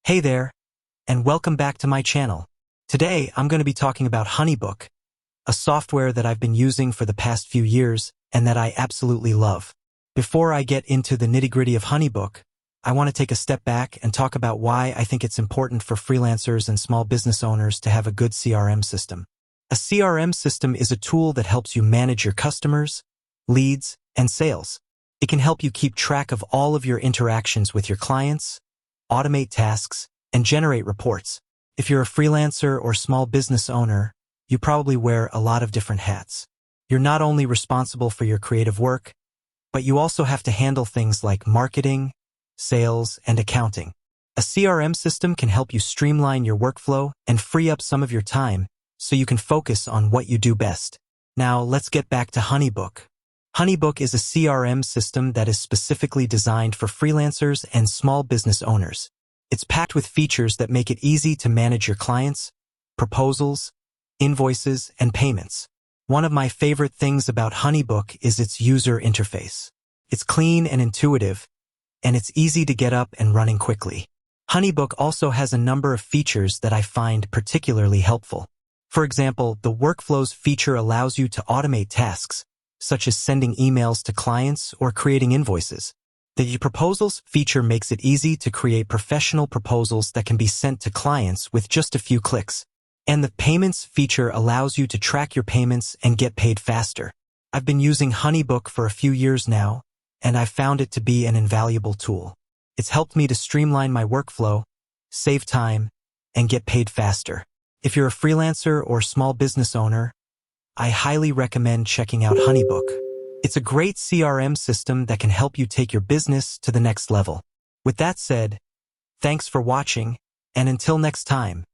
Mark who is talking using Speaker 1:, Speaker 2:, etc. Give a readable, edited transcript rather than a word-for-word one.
Speaker 1: Hey there, and welcome back to my channel. Today, I'm going to be talking about HoneyBook, a software that I've been using for the past few years and that I absolutely love. Before I get into the nitty-gritty of HoneyBook, I want to take a step back and talk about why I think it's important for freelancers and small business owners to have a good CRM system. A CRM system is a tool that helps you manage your customers, leads, and sales. It can help you keep track of all of your interactions with your clients, automate tasks, and generate reports. If you're a freelancer or small business owner, you probably wear a lot of different hats. You're not only responsible for your creative work, but you also have to handle things like marketing, sales, and accounting. A CRM system can help you streamline your workflow and free up some of your time so you can focus on what you do best. Now, let's get back to HoneyBook. HoneyBook is a CRM system that is specifically designed for freelancers and small business owners. It's packed with features that make it easy to manage your clients, proposals, invoices, and payments. One of my favorite things about HoneyBook is its user interface. It's clean and intuitive, and it's easy to get up and running quickly. HoneyBook also has a number of features that I find particularly helpful. For example, the Workflows feature allows you to automate tasks, such as sending emails to clients or creating invoices. The Proposals feature makes it easy to create professional proposals that can be sent to clients with just a few clicks. And the Payments feature allows you to track your payments and get paid faster. I've been using HoneyBook for a few years now, and I've found it to be an invaluable tool. It's helped me to streamline my workflow, save time, and get paid faster. If you're a freelancer or small business owner, I highly recommend checking out HoneyBook. It's a great CRM system that can help you take your business to the next level. With that said, thanks for watching, and until next time.